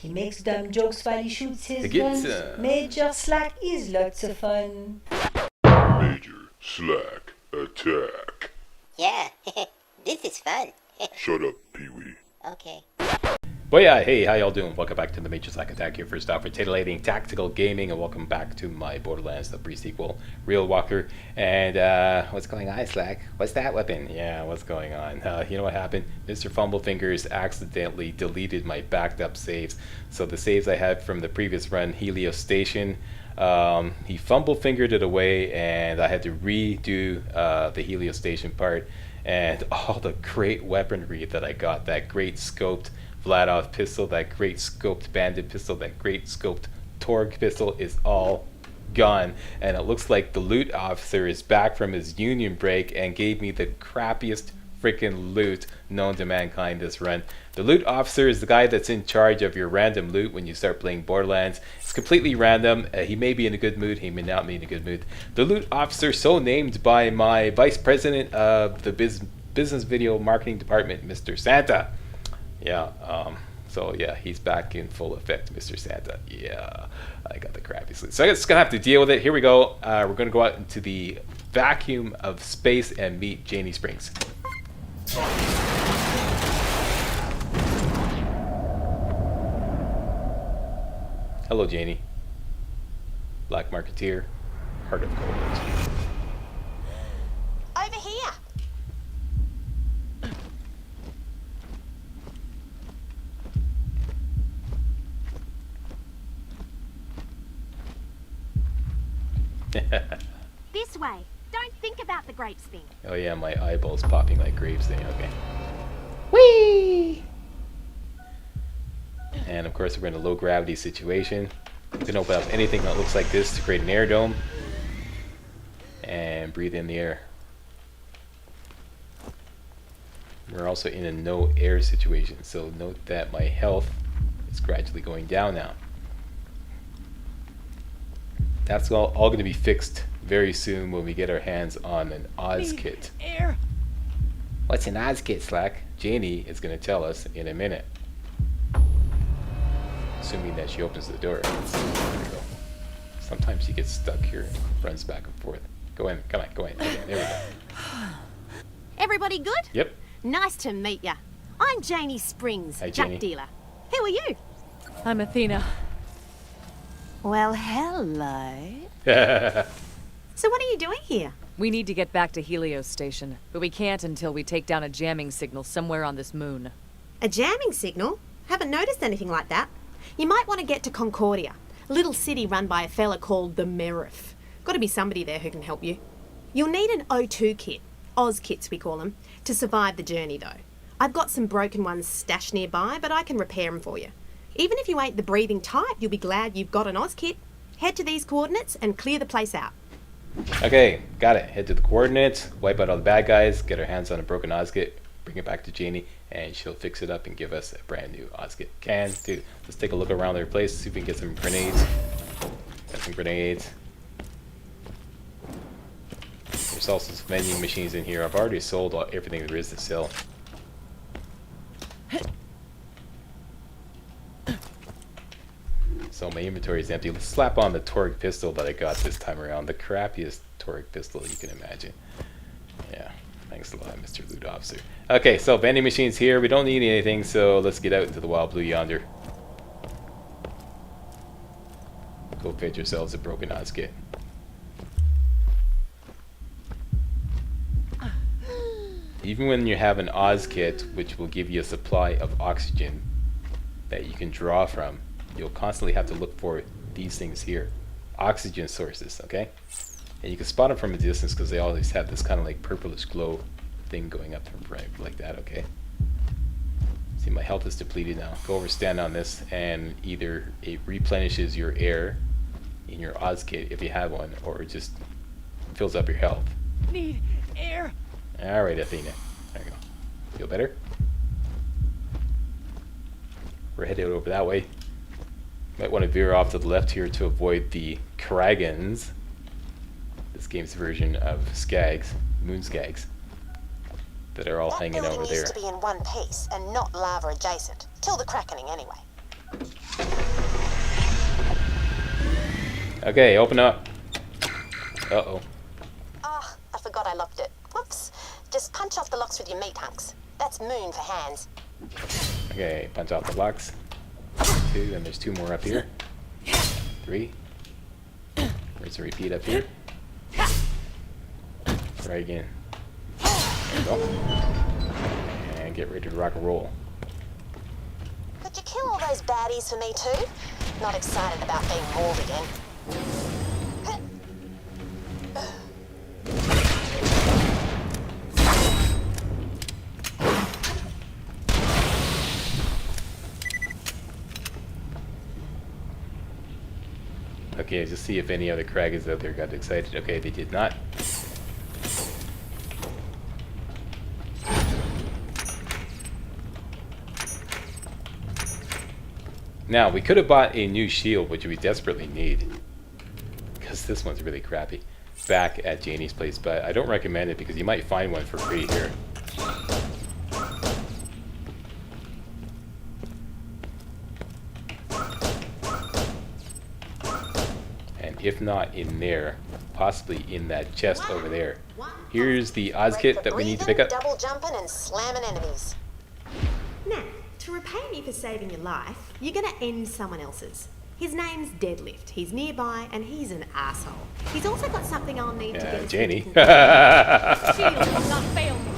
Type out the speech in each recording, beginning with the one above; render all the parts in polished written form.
He makes dumb jokes while he shoots his guns. Major Slack is lots of fun. MajorSlackAttack. Yeah, this is fun. Shut up, Pee-wee. Okay. But yeah, hey, how y'all doing? Welcome back to the MajorSlackAttack here. First off, for titillating tactical gaming, and welcome back to my Borderlands The Pre-Sequel real walker. And what's going on, Slack? What's that weapon? Yeah, what's going on? You know what happened? Mr. Fumblefingers accidentally deleted my backed up saves. So the saves I had from the previous run, Helios Station, he fumble-fingered it away, and I had to redo the Helios Station part. And all the great weaponry that I got, that great scoped Vladov pistol, that great scoped bandit pistol, that great scoped Torg pistol is all gone. And it looks like the loot officer is back from his union break and gave me the crappiest freaking loot known to mankind this run. The loot officer is the guy that's in charge of your random loot when you start playing Borderlands. It's completely random. He may be in a good mood, he may not be in a good mood. The loot officer, so named by my vice president of the business video marketing department, Mr. Santa. Yeah, so yeah, he's back in full effect, Mr. Santa. Yeah, I got the crappy sleep. So I'm just gonna have to deal with it. Here we go. We're gonna go out into the vacuum of space and meet Janie Springs. Hello, Janie. Black Marketeer, Heart of Gold. Over here. This way. Don't think about the grapes thing. Oh yeah, my eyeballs popping like grapes thing. Okay. Whee! And of course we're in a low gravity situation. You can open up anything that looks like this to create an air dome. And breathe in the air. We're also in a no air situation, so note that my health is gradually going down now. That's all going to be fixed very soon when we get our hands on an Oz kit. Air. What's an Oz kit, Slack? Janie is going to tell us in a minute. Assuming that she opens the door. There we go. Sometimes she gets stuck here and runs back and forth. Go in, come on, go in. Okay, there we go. Everybody good? Yep. Nice to meet ya. I'm Janie Springs, Hi, Jack Janie. dealer. Who are you? I'm Athena. Well, hello. So what are you doing here? We need to get back to Helios Station, but we can't until we take down a jamming signal somewhere on this moon. A jamming signal? Haven't noticed anything like that. You might want to get to Concordia, a little city run by a fella called the Merif. Got to be somebody there who can help you. You'll need an O2 kit, Oz kits we call them, to survive the journey though. I've got some broken ones stashed nearby, but I can repair them for you. Even if you ain't the breathing type, you'll be glad you've got an Oz kit. Head to these coordinates and clear the place out. Okay, got it. Head to the coordinates, wipe out all the bad guys, get our hands on a broken Oz kit, bring it back to Janie, and she'll fix it up and give us a brand new Oz kit. Can do. Let's take a look around their place, see if we can get some grenades. Got some grenades. There's also some vending machines in here. I've already sold everything there is to sell. So my inventory is empty. Let's slap on the Torg pistol that I got this time around. The crappiest Torg pistol you can imagine. Yeah, thanks a lot, Mr. Loot Officer. Okay, so vending machines here. We don't need anything, so let's get out into the wild blue yonder. Go fit yourselves a broken Oz kit. Even when you have an Oz kit, which will give you a supply of oxygen that you can draw from, you'll constantly have to look for these things here. Oxygen sources, okay? And you can spot them from a distance because they always have this kind of like purplish glow thing going up from right like that, okay? See, my health is depleted now. Go over, stand on this, and either it replenishes your air in your Oz kit if you have one, or it just fills up your health. Need air. Alright, Athena. There you go. Feel better? We're headed over that way. Might want to veer off to the left here to avoid the Kragans. This game's version of Skags, moon Skags, that are all hanging over there. That building used to be in one piece and not lava adjacent. Till the crackening anyway. Okay, open up. Uh-oh. Oh, I forgot I locked it. Whoops. Just punch off the locks with your meat hunks. That's moon for hands. Okay, punch out the locks. 2, and there's 2 more up here. 3. Where's the repeat up here? Try again. There we go. And get ready to rock and roll. Could you kill all those baddies for me too? Not excited about being mauled again. Okay, just see if any other Kraggers out there got excited. Okay, they did not. Now, we could have bought a new shield, which we desperately need. Because this one's really crappy. Back at Janie's place, but I don't recommend it because you might find one for free here. And if not in there, possibly in that chest over there. Here's the Oz kit that we need to pick up. Double jumping and slamming enemies. Now, to repay me for saving your life, you're gonna end someone else's. His name's Deadlift. He's nearby, and he's an asshole. He's also got something I'll need to get us Janie. Shield will not fail me.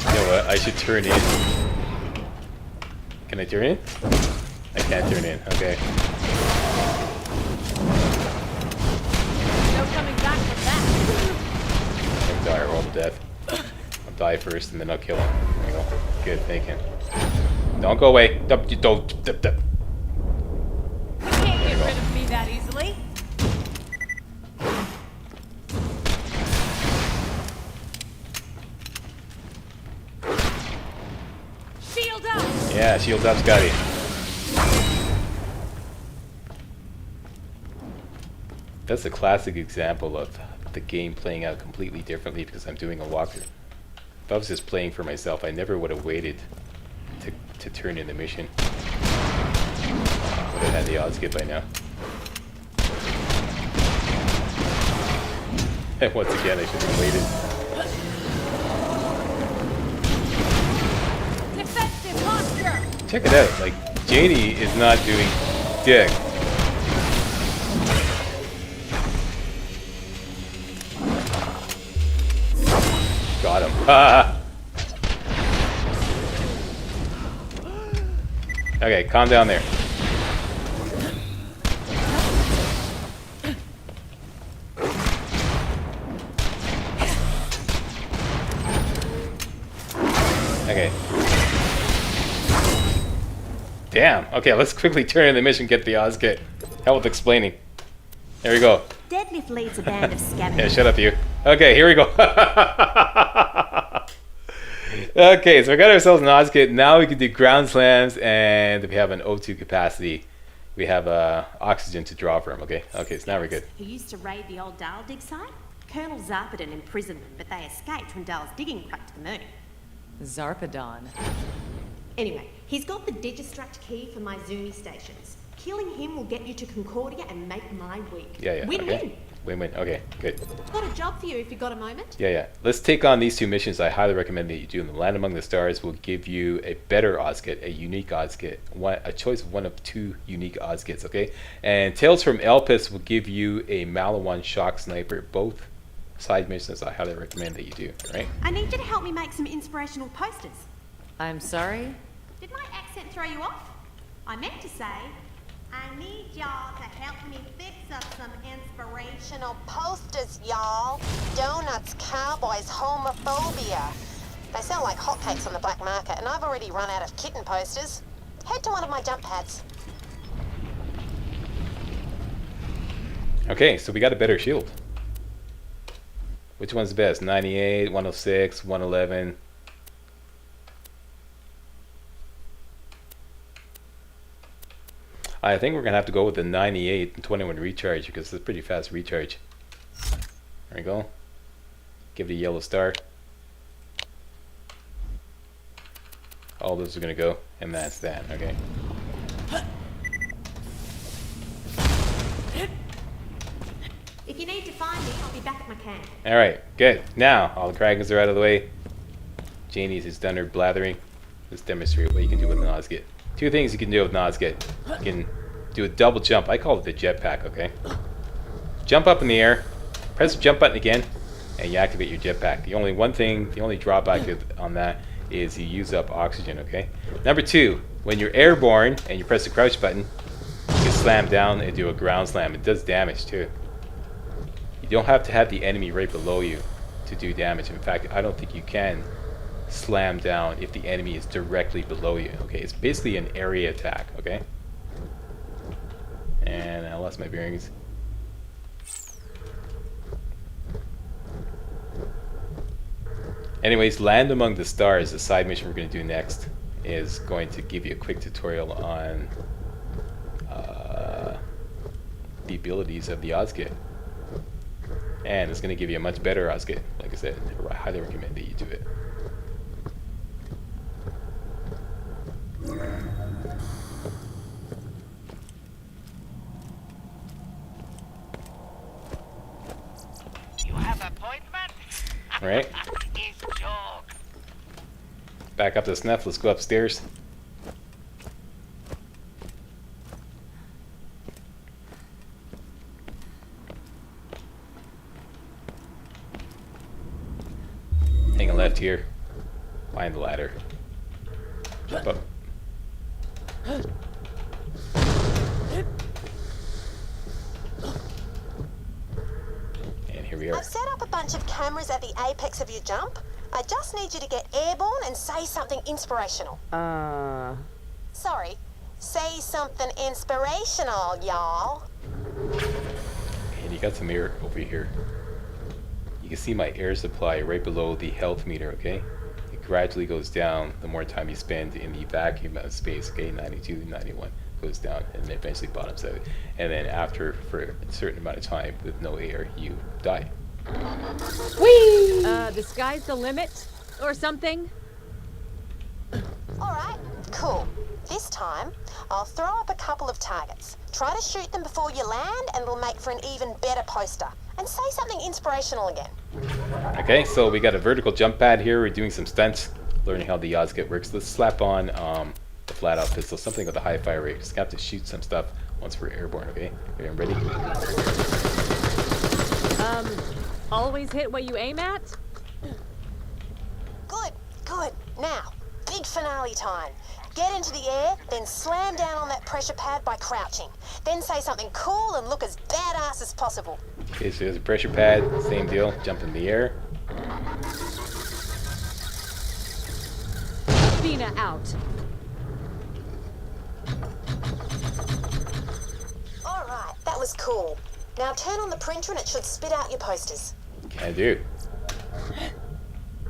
You know what? I should turn in. Can I turn in? I can't turn in. Okay. No coming back from that. I'll die or roll to death. I'll die first and then I'll kill him. There we go. Good thinking. Don't go away. Don't. You can't get rid of me that easily. Shield up! Yeah, shield up, Scotty. That's a classic example of the game playing out completely differently because I'm doing a walkthrough. If I was just playing for myself, I never would have waited to turn in the mission. Would have had the odds get by now. And once again, I should have waited. Defensive posture! Check it out, like, Janie is not doing dick. Got him. Okay, calm down there. Okay. Damn. Okay, let's quickly turn in the mission, get the Oz kit. Hell with explaining. There we go. Deadlift leads a band of scavengers. Yeah, shut up, you. Okay, here we go. Okay, so we got ourselves an Oz kit. Now we can do ground slams, and we have an O2 capacity. We have oxygen to draw from. Okay, so now we're good. Who used to raid the old Dale dig site? Colonel Zarpedon imprisoned them, but they escaped when Dale's digging cracked to the moon. Zarpedon. Anyway, he's got the Digistruct key for my Zuni stations. Killing him will get you to Concordia and make my week. Yeah. Win-win. Okay. Win-win. Okay, good. Got a job for you if you got a moment. Yeah. Let's take on these 2 missions. I highly recommend that you do them. The Land Among the Stars will give you a better Oz kit, a unique Oz kit, a choice of 1 of 2 unique Oz kits, okay? And Tales from Elpis will give you a Malawan Shock Sniper. Both side missions I highly recommend that you do, right? I need you to help me make some inspirational posters. I'm sorry? Did my accent throw you off? I meant to say, I need y'all to help me fix up some Inspirational posters, y'all. Donuts, cowboys, homophobia. They sell like hotcakes on the black market, and I've already run out of kitten posters. Head to one of my jump pads. Okay, so we got a better shield. Which one's the best? 98, 106, 111. I think we're going to have to go with the 98 and 21 recharge because it's a pretty fast recharge. There we go. Give it a yellow star. all those are gonna go, and that's that. Okay. If you need to find me, I'll be back at my camp. All right, good. Now all the dragons are out of the way. Janie's has done her blathering. Let's demonstrate what you can do with Nosget. Two things you can do with Nosget. You can do a double jump. I call it the jetpack. Okay. Jump up in the air. Press the jump button again, and you activate your jetpack. The only drawback on that is you use up oxygen. Okay. Number two, when you're airborne and you press the crouch button, you can slam down and do a ground slam. It does damage too. You don't have to have the enemy right below you to do damage. In fact, I don't think you can slam down if the enemy is directly below you. Okay, it's basically an area attack. Okay. And I lost my bearings. Anyways, Land Among the Stars, the side mission we're going to do next, is going to give you a quick tutorial on the abilities of the Ozkit. And it's going to give you a much better Ozkit. Like I said, I highly recommend that you do it. You have appointment? Right? It's joke. Back up to snuff. Let's go upstairs. Hang a left here. Find the ladder. Jump up. And here we are. I've set up a bunch of cameras at the apex of your jump. I just need you to get airborne and say something inspirational. Sorry. Say something inspirational, y'all. And you got some air over here. You can see my air supply right below the health meter, okay? It gradually goes down the more time you spend in the vacuum of space, okay? 92, 91 goes down and then eventually bottoms out. And then after, for a certain amount of time with no air, you die. Whee! The sky's the limit? Or something? Alright, cool. This time, I'll throw up a couple of targets. Try to shoot them before you land and it'll make for an even better poster. And say something inspirational again. Okay, so we got a vertical jump pad here. We're doing some stunts, learning how the Ozkit works. Let's slap on the flat-out pistol, something with a high fire rate. Just have to shoot some stuff once we're airborne, okay? Okay, I'm ready. Always hit what you aim at? Good, good. Now, big finale time. Get into the air, then slam down on that pressure pad by crouching. Then say something cool and look as badass as possible. Okay, so there's a pressure pad, same deal, jump in the air. Athena out. Alright, that was cool. Now turn on the printer and it should spit out your posters. Can do.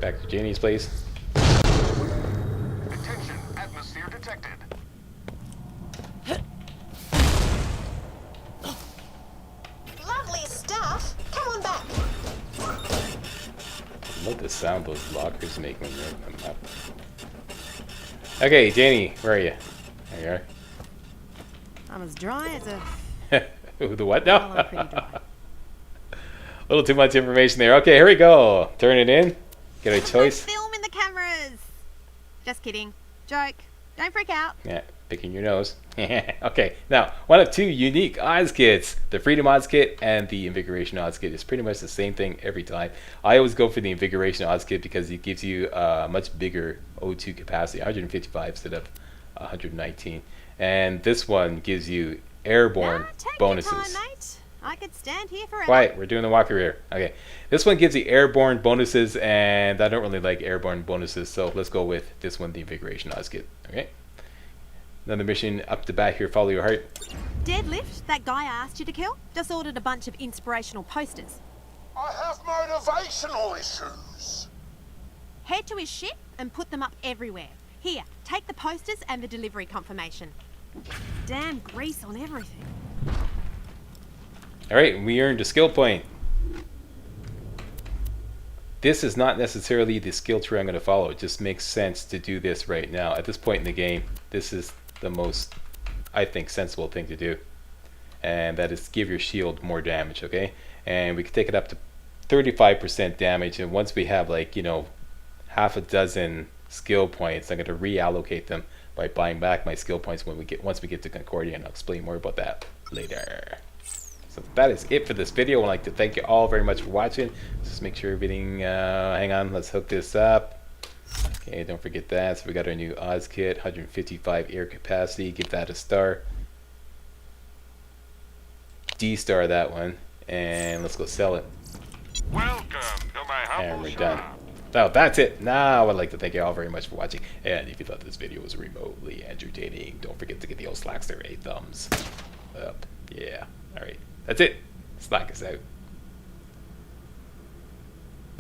Back to Janie's place. Attention, atmosphere detected. Lovely stuff. Come on back. I love the sound those lockers make when you open them up. Okay, Janie, where are you? There you are. I'm as dry as a... The what Well, now? I'm pretty dry. A little too much information there. Okay, here we go. Turn it in. Get a choice. Film in the cameras! Just kidding. Joke. Don't freak out. Yeah, picking your nose. Okay, now, one of two unique Ozkits. The Freedom Ozkit and the Invigoration Ozkit is pretty much the same thing every time. I always go for the Invigoration Ozkit because it gives you a much bigger O2 capacity, 155 instead of 119. And this one gives you airborne Take bonuses. your time, mate. I could stand here forever. Quiet, we're doing the walkthrough here. Okay, this one gives you airborne bonuses, and I don't really like airborne bonuses, so let's go with this one, the Invigoration Ozkit. Okay, another mission up the bat here. Follow your heart. Deadlift, that guy I asked you to kill, just ordered a bunch of inspirational posters. I have motivational issues. Head to his ship and put them up everywhere. Here, take the posters and the delivery confirmation. Damn grease on everything. All right, we earned a skill point. this is not necessarily the skill tree I'm going to follow. It just makes sense to do this right now. At this point in the game, this is the most, I think, sensible thing to do. And that is give your shield more damage, okay? And we can take it up to 35% damage. And once we have, like, you know, half a dozen skill points, I'm going to reallocate them by buying back my skill points once we get to Concordia, and I'll explain more about that later. So that is it for this video. I'd like to thank you all very much for watching. Just make sure everything, hang on, let's hook this up. Okay, don't forget that. So we got our new Oz kit, 155 air capacity, give that a star. D-star that one, and let's go sell it. Welcome to my And humble we're done. shop. So that's it. Now I'd like to thank you all very much for watching. And if you thought this video was remotely entertaining, don't forget to give the old Slackster a thumbs up. Yeah. Alright. That's it. Slack us out.